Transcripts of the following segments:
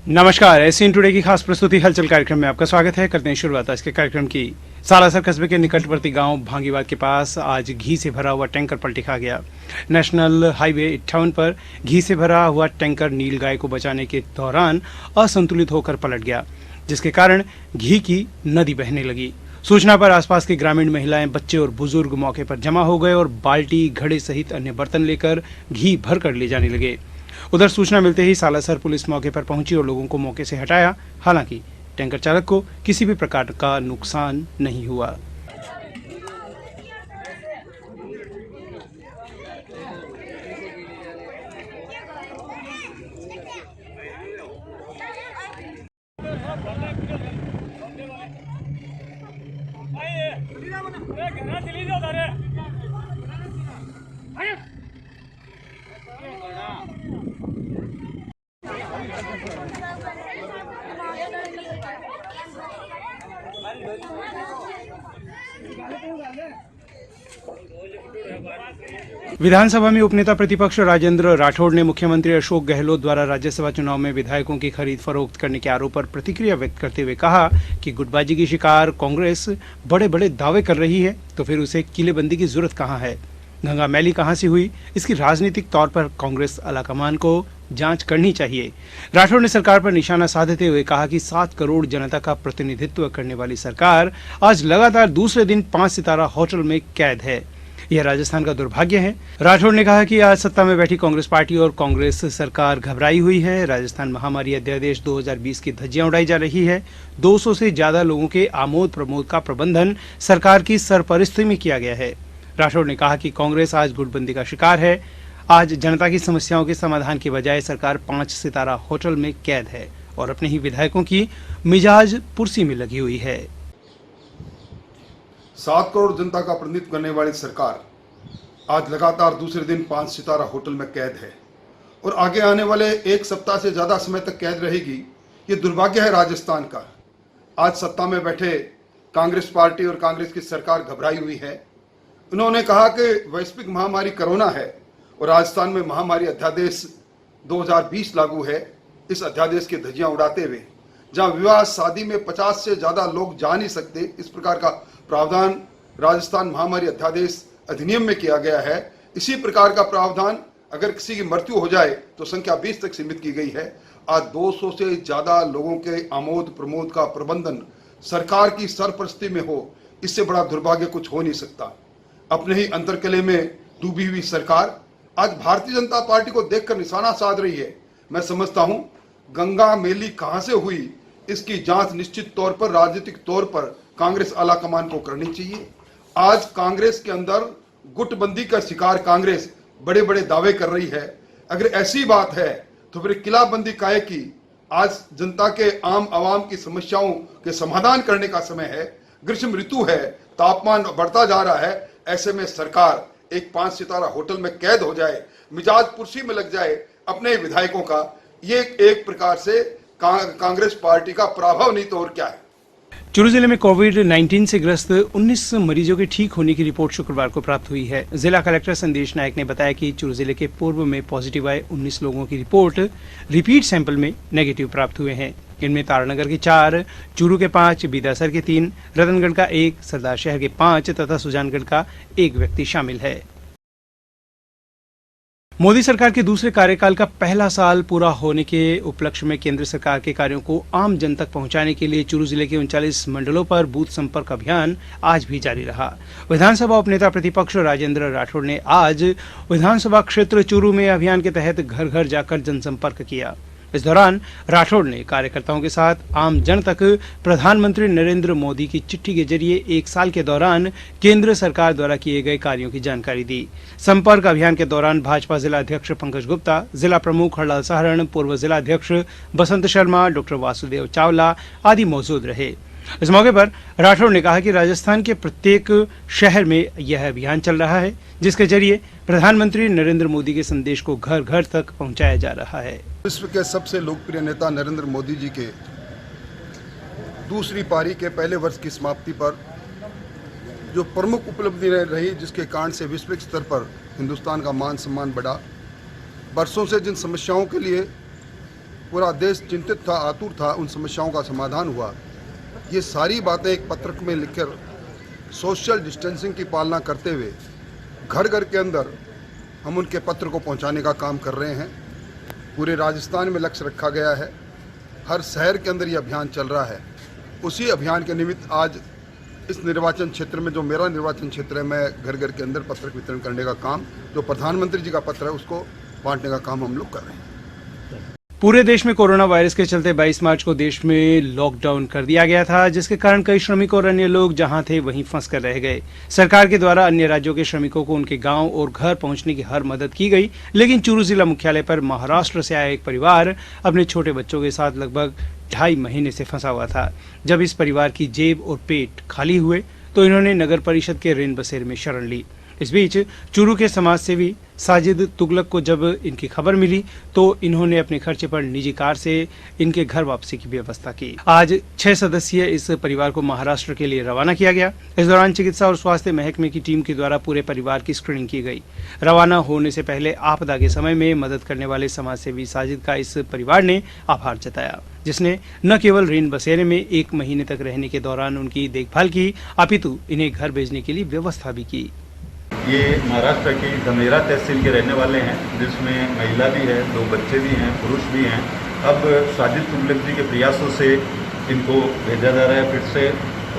नमस्कार, ACN today की खास प्रस्तुति हलचल कार्यक्रम में आपका स्वागत है। करते हैं शुरुआत आज के कार्यक्रम की। सालासर कस्बे के निकटवर्ती गांव भांगीवाद के पास आज घी से भरा हुआ टैंकर पलटी खा गया। नेशनल हाईवे 58 पर घी से भरा हुआ टैंकर नीलगाय को बचाने के दौरान असंतुलित होकर पलट गया, जिसके कारण घी की नदी बहने लगी। सूचना पर आसपास की ग्रामीण महिलाएं, बच्चे और बुजुर्ग मौके पर जमा हो गए और बाल्टी, घड़े सहित अन्य बर्तन लेकर घी भर कर ले जाने लगे। उधर सूचना मिलते ही सालासर पुलिस मौके पर पहुंची और लोगों को मौके से हटाया। हालांकि टैंकर चालक को किसी भी प्रकार का नुकसान नहीं हुआ। विधानसभा में उपनेता प्रतिपक्ष राजेंद्र राठौड़ ने मुख्यमंत्री अशोक गहलोत द्वारा राज्यसभा चुनाव में विधायकों की खरीद फरोख्त करने के आरोप पर प्रतिक्रिया व्यक्त करते हुए कहा कि गुटबाजी की शिकार कांग्रेस बड़े बड़े दावे कर रही है, तो फिर उसे किलेबंदी की जरूरत कहां है? गंगा मैली कहां से हुई? इसकी राजनीतिक तौर पर कांग्रेस आलाकमान को जांच करनी चाहिए। राठौड़ ने सरकार पर निशाना साधते हुए कहा कि 7 करोड़ जनता का प्रतिनिधित्व करने वाली सरकार आज लगातार दूसरे दिन 5 सितारा होटल में कैद है। यह राजस्थान का दुर्भाग्य है। राठौड़ ने कहा कि आज सत्ता में बैठी कांग्रेस पार्टी और कांग्रेस सरकार घबराई हुई है। राजस्थान महामारी अध्यादेश 2020 की धज्जियां उड़ाई जा रही है। 200 से ज्यादा लोगों के आमोद प्रमोद का प्रबंधन सरकार की सरपरस्ती में किया गया है। राठौड़ ने कहा कि कांग्रेस आज गुटबंदी का शिकार है। आज जनता की समस्याओं के समाधान की बजाय सरकार 5 सितारा होटल में कैद है और अपने ही विधायकों की मिजाज पुर्सी में लगी हुई है। 7 करोड़ जनता का प्रतिनिधित्व करने वाली सरकार आज लगातार दूसरे दिन 5 सितारा होटल में कैद है और आगे आने वाले 1 सप्ताह से ज़्यादा समय तक कैद रहेगी। ये दुर्भाग्य है राजस्थान का। आज सत्ता में बैठे कांग्रेस पार्टी और कांग्रेस की सरकार घबराई हुई है। उन्होंने कहा कि वैश्विक महामारी कोरोना है और राजस्थान में महामारी अध्यादेश 2020 लागू है। इस अध्यादेश की धज्जियां उड़ाते हुए जहां विवाह शादी में 50 से ज़्यादा लोग जा नहीं सकते, इस प्रकार का प्रावधान राजस्थान महामारी अध्यादेश अधिनियम में किया गया है। इसी प्रकार का प्रावधान अगर किसी की मृत्यु हो जाए तो संख्या 20 तक सीमित की गई है। आज 200 से ज़्यादा लोगों के आमोद प्रमोद का प्रबंधन सरकार की सरपरस्ती में हो, इससे बड़ा दुर्भाग्य कुछ हो नहीं सकता। अपने ही अंतरकले में डूबी हुई सरकार आज भारतीय जनता पार्टी को देखकर निशाना साध रही है। मैं समझता हूं गंगा मैली कहां से हुई, इसकी जांच निश्चित तौर पर राजनीतिक तौर पर कांग्रेस आलाकमान को करनी चाहिए। आज कांग्रेस के अंदर गुटबंदी का शिकार कांग्रेस बड़े बड़े दावे कर रही है। अगर ऐसी बात है तो फिर किलाबंदी काहे की? आज जनता के आम आवाम की समस्याओं के समाधान करने का समय है। ग्रीष्म ऋतु है, तापमान बढ़ता जा रहा है। ऐसे में सरकार एक 5 सितारा होटल में कैद हो जाए, मिजाज पुर्सी में लग जाए अपने विधायकों का, ये एक प्रकार से कांग्रेस पार्टी का प्रभाव नहीं तो और क्या है। चूरू जिले में कोविड-19 से ग्रस्त 19 मरीजों के ठीक होने की रिपोर्ट शुक्रवार को प्राप्त हुई है। जिला कलेक्टर संदेश नायक ने बताया कि चूरू जिले के पूर्व में पॉजिटिव आए 19 लोगों की रिपोर्ट रिपीट सैंपल में नेगेटिव प्राप्त हुए हैं। इनमें तारानगर के 4, चूरू के 5, बीदासर के 3, रतनगढ़ का 1, सरदार शहर के 5 तथा सुजानगढ़ का 1 व्यक्ति शामिल है। मोदी सरकार के दूसरे कार्यकाल का पहला साल पूरा होने के उपलक्ष्य में केंद्र सरकार के कार्यों को आम जन तक पहुंचाने के लिए चूरू जिले के 39 मंडलों पर बूथ संपर्क अभियान आज भी जारी रहा। विधानसभा उपनेता प्रतिपक्ष राजेंद्र राठौड़ ने आज विधानसभा क्षेत्र चूरू में अभियान के तहत घर घर जाकर जनसंपर्क किया। इस दौरान राठौड़ ने कार्यकर्ताओं के साथ आम जन तक प्रधानमंत्री नरेंद्र मोदी की चिट्ठी के जरिए 1 साल के दौरान केंद्र सरकार द्वारा किए गए कार्यों की जानकारी दी। संपर्क अभियान के दौरान भाजपा जिला अध्यक्ष पंकज गुप्ता, जिला प्रमुख हरलाल सहारण, पूर्व जिला अध्यक्ष बसंत शर्मा, डॉक्टर वासुदेव चावला आदि मौजूद रहे। इस मौके पर राठौड़ ने कहा कि राजस्थान के प्रत्येक शहर में यह अभियान चल रहा है, जिसके जरिए प्रधानमंत्री नरेंद्र मोदी के संदेश को घर घर तक पहुंचाया जा रहा है। विश्व के सबसे लोकप्रिय नेता नरेंद्र मोदी जी के दूसरी पारी के पहले वर्ष की समाप्ति पर जो प्रमुख उपलब्धि रही, जिसके कारण से वैश्विक स्तर पर हिंदुस्तान का मान सम्मान बढ़ा। बरसों से जिन समस्याओं के लिए पूरा देश चिंतित था, आतुर था, उन समस्याओं का समाधान हुआ। ये सारी बातें एक पत्रक में लिखकर सोशल डिस्टेंसिंग की पालना करते हुए घर घर के अंदर हम उनके पत्र को पहुंचाने का काम कर रहे हैं। पूरे राजस्थान में लक्ष्य रखा गया है, हर शहर के अंदर ये अभियान चल रहा है। उसी अभियान के निमित्त आज इस निर्वाचन क्षेत्र में, जो मेरा निर्वाचन क्षेत्र है, मैं घर घर के अंदर पत्रक वितरण करने का काम, जो प्रधानमंत्री जी का पत्र है, उसको बांटने का काम हम लोग कर रहे हैं। पूरे देश में कोरोना वायरस के चलते 22 मार्च को देश में लॉकडाउन कर दिया गया था, जिसके कारण कई श्रमिक और अन्य लोग जहां थे वहीं फंस कर रह गए। सरकार के द्वारा अन्य राज्यों के श्रमिकों को उनके गांव और घर पहुंचने की हर मदद की गई, लेकिन चूरू जिला मुख्यालय पर महाराष्ट्र से आया एक परिवार अपने छोटे बच्चों के साथ लगभग 2.5 महीने से फंसा हुआ था। जब इस परिवार की जेब और पेट खाली हुए तो इन्होंने नगर परिषद के रेन बसेरे में शरण ली। इस बीच चूरू के समाज सेवी साजिद तुगलक को जब इनकी खबर मिली तो इन्होंने अपने खर्चे पर निजी कार से इनके घर वापसी की व्यवस्था की। आज 6 सदस्यीय इस परिवार को महाराष्ट्र के लिए रवाना किया गया। इस दौरान चिकित्सा और स्वास्थ्य महकमे की टीम के द्वारा पूरे परिवार की स्क्रीनिंग की गई। रवाना होने से पहले आपदा के समय में मदद करने वाले समाज सेवी साजिद का इस परिवार ने आभार जताया, जिसने न केवल रेन बसेरे में 1 महीने तक रहने के दौरान उनकी देखभाल की, अपितु इन्हें घर भेजने के लिए व्यवस्था भी की। ये महाराष्ट्र की धमेरा तहसील के रहने वाले हैं, जिसमें महिला भी है, 2 बच्चे भी हैं, पुरुष भी हैं। अब साजिद तुगलक जी के प्रयासों से इनको भेजा जा रहा है फिर से,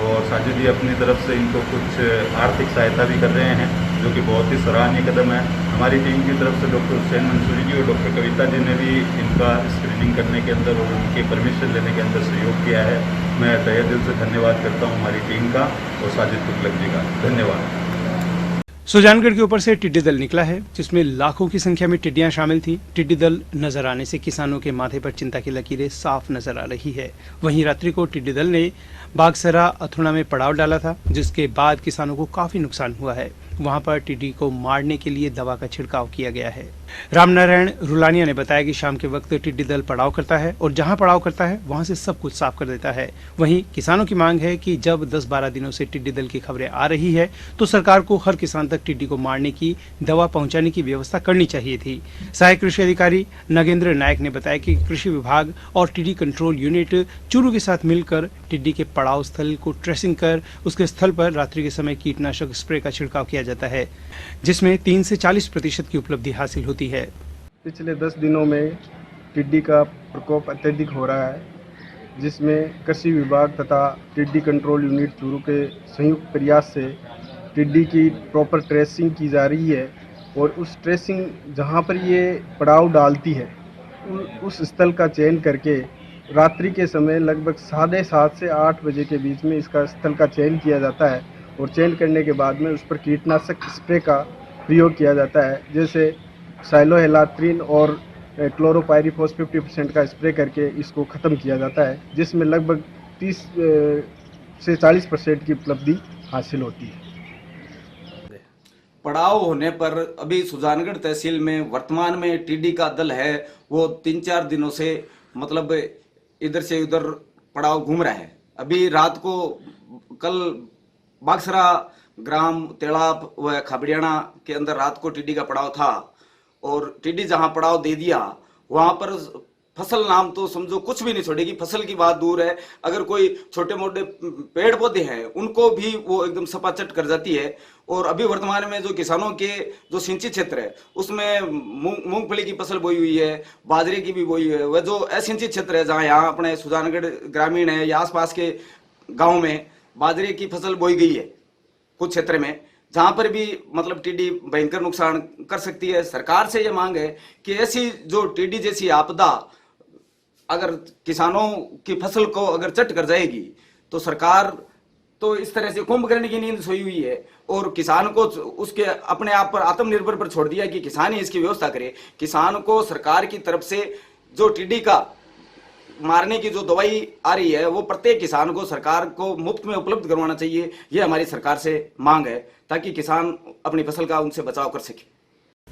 और साजिद जी अपनी तरफ से इनको कुछ आर्थिक सहायता भी कर रहे हैं, जो कि बहुत ही सराहनीय कदम है। हमारी टीम की तरफ से डॉक्टर हुसैन मंसूरी जी और डॉक्टर कविता जी ने भी इनका स्क्रीनिंग करने के अंदर और उनके परमिशन लेने के अंदर सहयोग किया है। मैं तहे दिल से धन्यवाद करता हूँ हमारी टीम का और साजिद तुगलक जी का। धन्यवाद। सुजानगढ़ के ऊपर से टिड्डी दल निकला है, जिसमें लाखों की संख्या में टिड्डियां शामिल थी। टिड्डी दल नजर आने से किसानों के माथे पर चिंता की लकीरें साफ नजर आ रही है। वहीं रात्रि को टिड्डी दल ने बागसरा अथुणा में पड़ाव डाला था, जिसके बाद किसानों को काफी नुकसान हुआ है। वहां पर टिड्डी को मारने के लिए दवा का छिड़काव किया गया है। रामनारायण रुलानिया ने बताया कि शाम के वक्त टिड्डी दल पड़ाव करता है और जहां पड़ाव करता है वहां से सब कुछ साफ कर देता है। वहीं किसानों की मांग है कि जब 10-12 दिनों से टिड्डी दल की खबरें आ रही है तो सरकार को हर किसान तक टिड्डी को मारने की दवा पहुंचाने की व्यवस्था करनी चाहिए थी। सहायक कृषि अधिकारी नगेंद्र नायक ने बताया कि कृषि विभाग और टिड्डी कंट्रोल यूनिट चूरू के साथ मिलकर टिड्डी के पड़ाव स्थल को ट्रेसिंग कर उसके स्थल पर रात्रि के समय कीटनाशक स्प्रे का छिड़काव किया जाता है, जिसमें 3 से 40% की उपलब्धि हासिल होती है। पिछले 10 दिनों में टिड्डी का प्रकोप अत्यधिक हो रहा है, जिसमें कृषि विभाग तथा टिड्डी कंट्रोल यूनिट चूरू के संयुक्त प्रयास से टिड्डी की प्रॉपर ट्रेसिंग की जा रही है और उस ट्रेसिंग जहां पर ये पड़ाव डालती है उस स्थल का चयन करके रात्रि के समय लगभग 7:30 से 8 बजे के बीच में इसका स्थल का चयन किया जाता है और चयन करने के बाद में उस पर कीटनाशक स्प्रे का प्रयोग किया जाता है, जैसे साइलोहेलाट्रिन और क्लोरोपाइरीफॉस 50% का स्प्रे करके इसको ख़त्म किया जाता है, जिसमें लगभग 30 से 40% की उपलब्धि हासिल होती है। पड़ाव होने पर अभी सुजानगढ़ तहसील में वर्तमान में टिड्डी का दल है, वो 3-4 दिनों से मतलब इधर से उधर पड़ाव घूम रहा है। अभी रात को कल बागसरा ग्राम तेड़ाप व खाबड़ियाना के अंदर रात को टिड्डी का पड़ाव था और टिड्डी जहां पड़ाव दे दिया वहां पर फसल नाम तो समझो कुछ भी नहीं छोड़ेगी। फसल की बात दूर है, अगर कोई छोटे मोटे पेड़ पौधे हैं उनको भी वो एकदम सपाचट कर जाती है। और अभी वर्तमान में जो किसानों के जो सिंचित क्षेत्र है उसमें मूंगफली की फसल बोई हुई है, बाजरे की भी बोई हुई है। वह जो असिंचित क्षेत्र है जहाँ यहाँ अपने सुजानगढ़ ग्रामीण है या आसपास के गाँव में बाजरे की फसल बोई गई है कुछ क्षेत्र में, जहां पर भी मतलब टिड्डी भयंकर नुकसान कर सकती है। सरकार से ये मांग है कि ऐसी जो टिड्डी जैसी आपदा अगर किसानों की फसल को अगर चट कर जाएगी तो सरकार तो इस तरह से कुंभकर्ण की नींद सोई हुई है और किसान को उसके अपने आप पर आत्मनिर्भर पर छोड़ दिया कि किसान ही इसकी व्यवस्था करे। किसान को सरकार की तरफ से जो टिड्डी का मारने की जो दवाई आ रही है वो प्रत्येक किसान को सरकार को मुफ्त में उपलब्ध करवाना चाहिए। ये हमारी सरकार से मांग है ताकि किसान अपनी फसल का उनसे बचाव कर सके।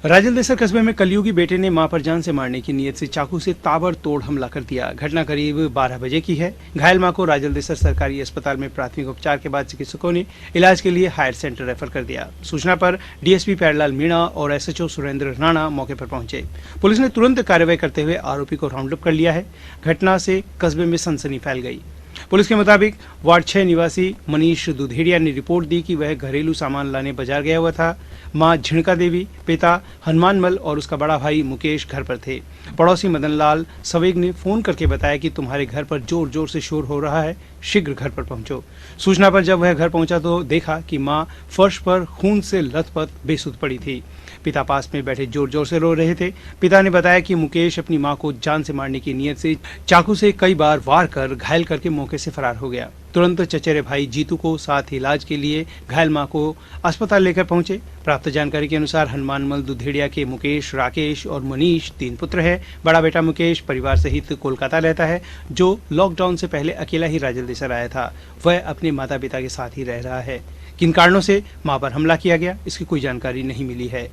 राजलदेसर कस्बे में कलयुगी बेटे ने मां पर जान से मारने की नीयत से चाकू से ताबड़तोड़ हमला कर दिया। घटना करीब 12 बजे की है। घायल मां को राजलदेसर सरकारी अस्पताल में प्राथमिक उपचार के बाद चिकित्सकों ने इलाज के लिए हायर सेंटर रेफर कर दिया। सूचना पर डीएसपी प्यारेलाल मीणा और एसएचओ सुरेंद्र राणा मौके पर पहुंचे। पुलिस ने तुरंत कार्रवाई करते हुए आरोपी को राउंड अप कर लिया है। घटना से कस्बे में सनसनी फैल गई। पुलिस के मुताबिक वार्ड 6 निवासी मनीष दुधेड़िया ने रिपोर्ट दी कि वह घरेलू सामान लाने बाजार गया हुआ था। मां झिणका देवी, पिता हनुमानमल और उसका बड़ा भाई मुकेश घर पर थे। पड़ोसी मदनलाल सवेग ने फोन करके बताया कि तुम्हारे घर पर जोर जोर से शोर हो रहा है, शीघ्र घर पर पहुंचो। सूचना पर जब वह घर पहुंचा तो देखा कि मां फर्श पर खून से लथपथ बेसुध पड़ी थी। पिता पास में बैठे जोर जोर से रो रहे थे। पिता ने बताया कि मुकेश अपनी मां को जान से मारने की नीयत से चाकू से कई बार वार कर घायल करके मौके से फरार हो गया। तुरंत चचेरे भाई जीतू को साथ इलाज के लिए घायल मां को अस्पताल लेकर पहुंचे। प्राप्त जानकारी के अनुसार हनुमानमल दुधेड़िया के मुकेश, राकेश और मनीष 3 पुत्र है। बड़ा बेटा मुकेश परिवार सहित कोलकाता रहता है, जो लॉकडाउन से पहले अकेला ही राजलदेसर आया था। वह अपने माता पिता के साथ ही रह रहा है। किन कारणों से मां पर हमला किया गया, इसकी कोई जानकारी नहीं मिली है।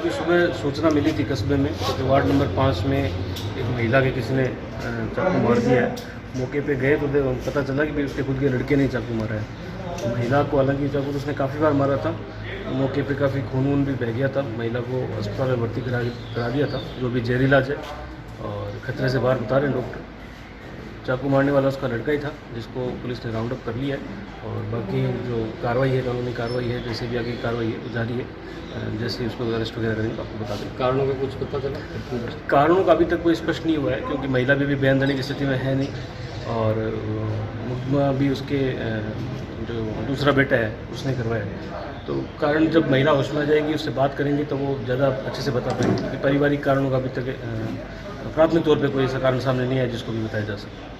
सुबह सूचना मिली थी कस्बे में कि वार्ड नंबर 5 में एक महिला के किसी ने चाकू मार दिया है। मौके पे गए तो पता चला कि भी उसके खुद के लड़के ने चाकू मारा है। महिला को हालांकि चाकू तो उसने काफ़ी बार मारा था। मौके पे काफ़ी खून वून भी बह गया था। महिला को अस्पताल में भर्ती करा दिया था, जो भी जहर इलाज है और खतरे से बाहर बता रहे हैं डॉक्टर। चाकू मारने वाला उसका लड़का ही था, जिसको पुलिस ने राउंड अप कर लिया है और बाकी जो कार्रवाई है, कानूनी कार्रवाई है, जैसे भी आगे की कार्रवाई है वो जारी है। जैसे ही उसको अरेस्ट वगैरह करेंगे आपको बता दें। कारणों का कुछ पता चला? कारणों का अभी तक कोई स्पष्ट नहीं हुआ है, क्योंकि महिला भी बयान देने की स्थिति में है नहीं और मुकदमा भी उसके जो दूसरा बेटा है उसने करवाया है। तो कारण जब महिला होश में आ जाएगी, उससे बात करेंगे तो वो ज़्यादा अच्छे से बता पाएंगे, क्योंकि पारिवारिक कारणों का अभी तक प्राथमिक तौर पे कोई ऐसा कारण सामने नहीं आया जिसको भी बताया जा सके।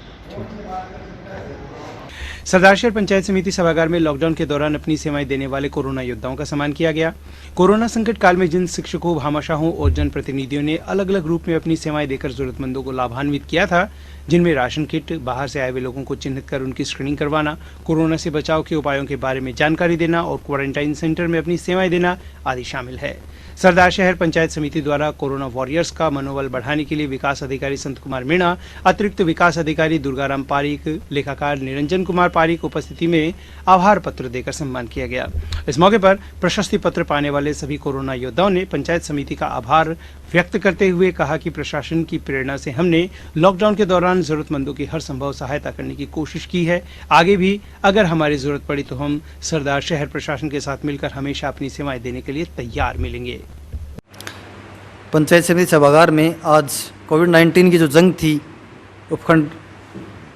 सरदारशहर पंचायत समिति सभागार में लॉकडाउन के दौरान अपनी सेवाएं देने वाले कोरोना योद्धाओं का सम्मान किया गया। कोरोना संकट काल में जिन शिक्षकों, भामाशाहों और जनप्रतिनिधियों ने अलग अलग रूप में अपनी सेवाएं देकर जरूरतमंदों को लाभान्वित किया था, जिनमें राशन किट, बाहर से आए हुए लोगों को चिन्हित कर उनकी स्क्रीनिंग करवाना, कोरोना से बचाव के उपायों के बारे में जानकारी देना और क्वारंटाइन सेंटर में अपनी सेवाएं देना आदि शामिल है। सरदारशहर पंचायत समिति द्वारा कोरोना वॉरियर्स का मनोबल बढ़ाने के लिए विकास अधिकारी संत कुमार मीणा, अतिरिक्त विकास अधिकारी दुर्गाराम पारिक, लेखाकार निरंजन कुमार पारिक उपस्थिति में आभार पत्र देकर सम्मान किया गया। इस मौके पर प्रशस्ति पत्र पाने वाले सभी कोरोना योद्धाओं ने पंचायत समिति का आभार व्यक्त करते हुए कहा कि प्रशासन की प्रेरणा से हमने लॉकडाउन के दौरान जरूरतमंदों की हर संभव सहायता करने की कोशिश की है। आगे भी अगर हमारी जरूरत पड़ी तो हम सरदारशहर प्रशासन के साथ मिलकर हमेशा अपनी सेवाएं देने के लिए तैयार मिलेंगे। पंचायत समिति सभागार में आज कोविड-19 की जो जंग थी उपखंड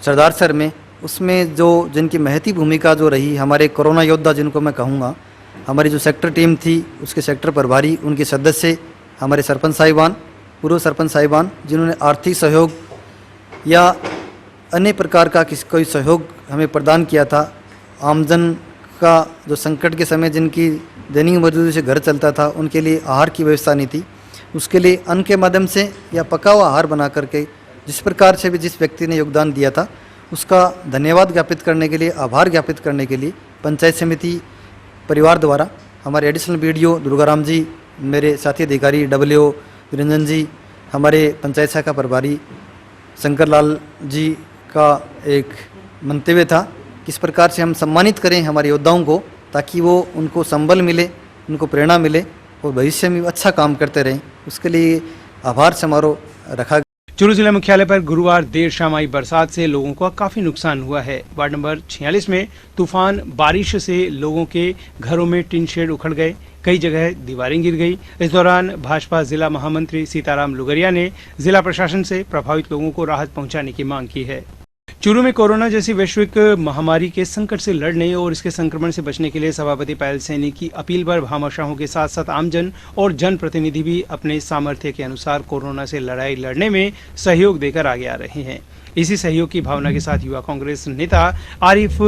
सरदारशहर में, उसमें जो जिनकी महती भूमिका जो रही, हमारे कोरोना योद्धा जिनको मैं कहूँगा, हमारी जो सेक्टर टीम थी उसके सेक्टर प्रभारी, उनके सदस्य, हमारे सरपंच साहिबान, पूर्व सरपंच साहिबान, जिन्होंने आर्थिक सहयोग या अन्य प्रकार का कोई सहयोग हमें प्रदान किया था। आमजन का जो संकट के समय जिनकी दैनिक मजदूरी से घर चलता था, उनके लिए आहार की व्यवस्था नहीं थी, उसके लिए अन्न के माध्यम से या पका हुआ आहार बना करके जिस प्रकार से भी जिस व्यक्ति ने योगदान दिया था, उसका धन्यवाद ज्ञापित करने के लिए, आभार ज्ञापित करने के लिए पंचायत समिति परिवार द्वारा हमारे एडिशनल बीडीओ दुर्गाराम जी, मेरे साथी अधिकारी डब्ल्यू निरंजन जी, हमारे पंचायत शाखा प्रभारी शंकर लाल जी का एक मंतव्य था, किस प्रकार से हम सम्मानित करें हमारे योद्धाओं को, ताकि वो उनको संबल मिले, उनको प्रेरणा मिले और भविष्य में अच्छा काम करते रहें। उसके लिए आभार समारोह रखा। चूरू जिला मुख्यालय पर गुरुवार देर शाम आई बरसात से लोगों को काफी नुकसान हुआ है। वार्ड नंबर 46 में तूफान बारिश से लोगों के घरों में टिन शेड उखड़ गए, कई जगह दीवारें गिर गई। इस दौरान भाजपा जिला महामंत्री सीताराम लुगरिया ने जिला प्रशासन से प्रभावित लोगों को राहत पहुंचाने की मांग की है। चूरू में कोरोना जैसी वैश्विक महामारी के संकट से लड़ने और इसके संक्रमण से बचने के लिए सभापति पायल सैनी की अपील पर भामाशाहों के साथ साथ आमजन और जनप्रतिनिधि भी अपने सामर्थ्य के अनुसार कोरोना से लड़ाई लड़ने में सहयोग देकर आगे आ रहे हैं। इसी सहयोग की भावना के साथ युवा कांग्रेस नेता आरिफ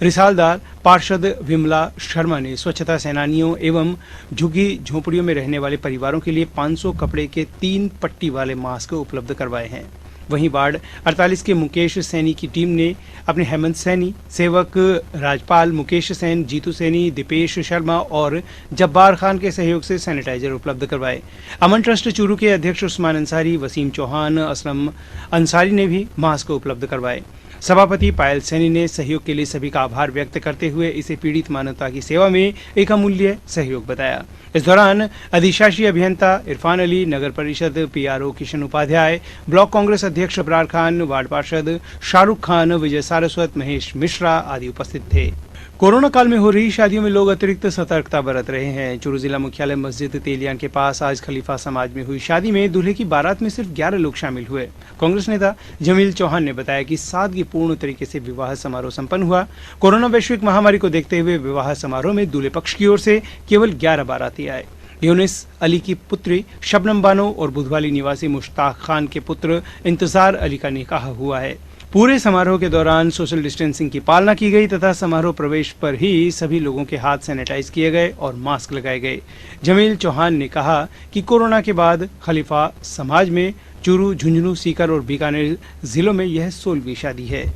रिसालदार, पार्षद विमला शर्मा ने स्वच्छता सेनानियों एवं झुग्गी झोंपड़ियों में रहने वाले परिवारों के लिए 500 कपड़े के 3 पट्टी वाले मास्क उपलब्ध करवाए हैं। वहीं वार्ड 48 के मुकेश सैनी की टीम ने अपने हेमंत सैनी, सेवक राजपाल, मुकेश सैन, जीतू सैनी, दीपेश शर्मा और जब्बार खान के सहयोग से सैनिटाइजर उपलब्ध करवाए। अमन ट्रस्ट चूरू के अध्यक्ष उस्मान अंसारी, वसीम चौहान, असलम अंसारी ने भी मास्क उपलब्ध करवाए। सभापति पायल सैनी ने सहयोग के लिए सभी का आभार व्यक्त करते हुए इसे पीड़ित मानवता की सेवा में एक अमूल्य सहयोग बताया। इस दौरान अधिशासी अभियंता इरफान अली, नगर परिषद पीआरओ किशन उपाध्याय, ब्लॉक कांग्रेस अध्यक्ष अबरार खान, वार्ड पार्षद शाहरुख खान, विजय सारस्वत, महेश मिश्रा आदि उपस्थित थे। कोरोना काल में हो रही शादियों में लोग अतिरिक्त सतर्कता बरत रहे हैं। चूरू जिला मुख्यालय मस्जिद तेलियान के पास आज खलीफा समाज में हुई शादी में दूल्हे की बारात में सिर्फ 11 लोग शामिल हुए। कांग्रेस नेता जमील चौहान ने बताया कि सादगीपूर्ण तरीके से विवाह समारोह संपन्न हुआ। कोरोना वैश्विक महामारी को देखते हुए विवाह समारोह में दूल्हे पक्ष की ओर से केवल 11 बाराती आए। यूनिस अली की पुत्री शबनम बानो और बुधवाली निवासी मुश्ताक खान के पुत्र इंतजार अली का निकाह हुआ है। पूरे समारोह के दौरान सोशल डिस्टेंसिंग की पालना की गई तथा समारोह प्रवेश पर ही सभी लोगों के हाथ सैनिटाइज किए गए और मास्क लगाए गए। जमील चौहान ने कहा कि कोरोना के बाद खलीफा समाज में चूरू, झुंझुनू, सीकर और बीकानेर जिलों में यह 16वीं शादी है।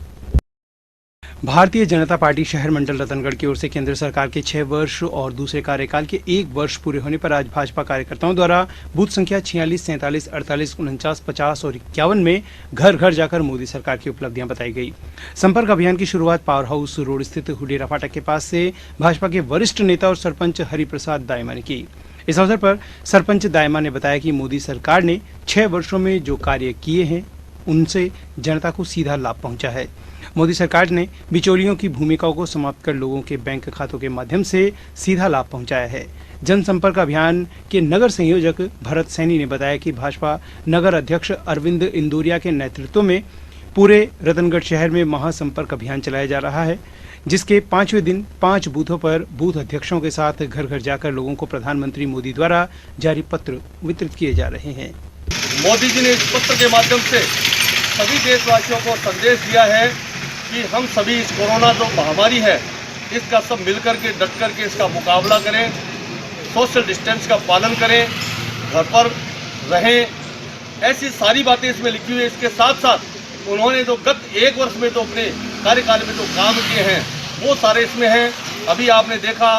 भारतीय जनता पार्टी शहर मंडल रतनगढ़ की ओर से केंद्र सरकार के 6 वर्ष और दूसरे कार्यकाल के 1 वर्ष पूरे होने पर आज भाजपा कार्यकर्ताओं द्वारा बूथ संख्या 46, 47, 48, 49, 50 और 51 में घर घर जाकर मोदी सरकार की उपलब्धियां बताई गई। संपर्क अभियान की शुरुआत पावर हाउस रोड स्थित हुडेरा फाटक के पास से भाजपा के वरिष्ठ नेता और सरपंच हरिप्रसाद दायमा ने की। इस अवसर पर सरपंच दायमा ने बताया कि मोदी सरकार ने 6 वर्षों में जो कार्य किए हैं उनसे जनता को सीधा लाभ पहुंचा है। मोदी सरकार ने बिचौलियों की भूमिकाओं को समाप्त कर लोगों के बैंक खातों के माध्यम से सीधा लाभ पहुंचाया है। जनसंपर्क अभियान के नगर संयोजक भरत सैनी ने बताया कि भाजपा नगर अध्यक्ष अरविंद इंदौरिया के नेतृत्व में पूरे रतनगढ़ शहर में महासंपर्क अभियान चलाया जा रहा है, जिसके 5वें दिन 5 बूथों पर बूथ अध्यक्षों के साथ घर घर जाकर लोगों को प्रधानमंत्री मोदी द्वारा जारी पत्र वितरित किए जा रहे हैं। मोदी जी ने इस पत्र के माध्यम से सभी देशवासियों को संदेश दिया है कि हम सभी इस कोरोना जो महामारी है इसका सब मिलकर के डट कर के इसका मुकाबला करें, सोशल डिस्टेंस का पालन करें, घर पर रहें, ऐसी सारी बातें इसमें लिखी हुई है। इसके साथ साथ उन्होंने जो गत 1 वर्ष में तो अपने कार्यकाल में जो काम किए हैं वो सारे इसमें हैं। अभी आपने देखा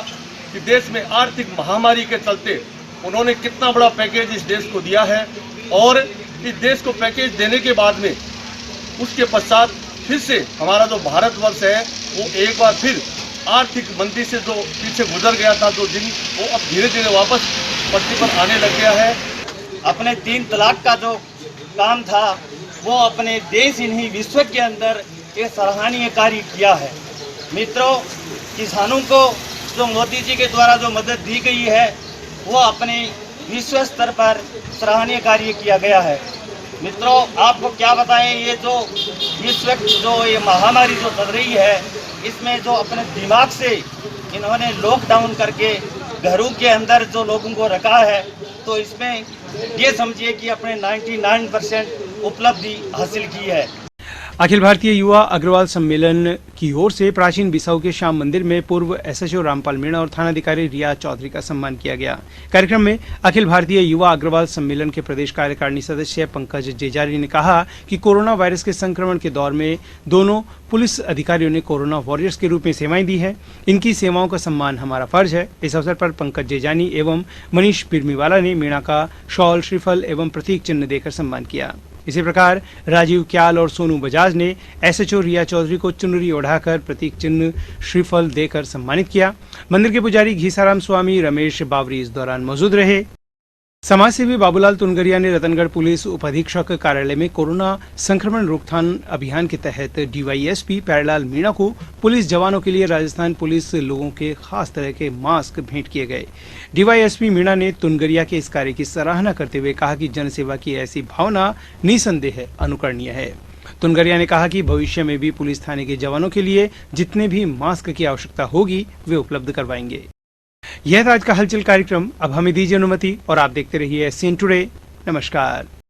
कि देश में आर्थिक महामारी के चलते उन्होंने कितना बड़ा पैकेज इस देश को दिया है और इस देश को पैकेज देने के बाद में उसके पश्चात फिर से हमारा जो भारतवर्ष है वो एक बार फिर आर्थिक मंदी से जो पीछे गुजर गया था जो दिन, वो अब धीरे धीरे वापस पटरी पर आने लग गया है। अपने 3 तलाक का जो काम था वो अपने देश ही नहीं विश्व के अंदर एक सराहनीय कार्य किया है। मित्रों, किसानों को जो मोदी जी के द्वारा जो मदद दी गई है वो अपने विश्व स्तर पर सराहनीय कार्य किया गया है। मित्रों, आपको क्या बताएं, ये जो विश्व जो ये महामारी जो चल रही है इसमें जो अपने दिमाग से इन्होंने लॉकडाउन करके घरों के अंदर जो लोगों को रखा है, तो इसमें ये समझिए कि अपने 99% उपलब्धि हासिल की है। अखिल भारतीय युवा अग्रवाल सम्मेलन की ओर से प्राचीन बिसाऊ के श्याम मंदिर में पूर्व एसएचओ रामपाल मीणा और थानाधिकारी रिया चौधरी का सम्मान किया गया। कार्यक्रम में अखिल भारतीय युवा अग्रवाल सम्मेलन के प्रदेश कार्यकारिणी सदस्य पंकज जेजारी ने कहा कि कोरोना वायरस के संक्रमण के दौर में दोनों पुलिस अधिकारियों ने कोरोना वॉरियर्स के रूप में सेवाएं दी है। इनकी सेवाओं का सम्मान हमारा फर्ज है। इस अवसर पर पंकज जेजानी एवं मनीष बिरमीवाला ने मीणा का शॉल, श्रीफल एवं प्रतीक चिन्ह देकर सम्मान किया। इसी प्रकार राजीव क्याल और सोनू बजाज ने एसएचओ रिया चौधरी को चुनरी ओढ़ाकर प्रतीक चिन्ह, श्रीफल देकर सम्मानित किया। मंदिर के पुजारी घीसाराम स्वामी रमेश बावरी इस दौरान मौजूद रहे। समाजसेवी बाबूलाल तुनगरिया ने रतनगढ़ पुलिस उपाधीक्षक कार्यालय में कोरोना संक्रमण रोकथाम अभियान के तहत डीवाईएसपी प्यारेलाल मीणा को पुलिस जवानों के लिए राजस्थान पुलिस लोगों के खास तरह के मास्क भेंट किए गए। डीवाईएसपी मीणा ने तुनगरिया के इस कार्य की सराहना करते हुए कहा कि जनसेवा की ऐसी भावना निसंदेह अनुकरणीय है। तुनगरिया ने कहा कि भविष्य में भी पुलिस थाने के जवानों के लिए जितने भी मास्क की आवश्यकता होगी वे उपलब्ध करवाएंगे। यह था आज का हलचल कार्यक्रम। अब हमें दीजिए अनुमति और आप देखते रहिए SCN टुडे। नमस्कार।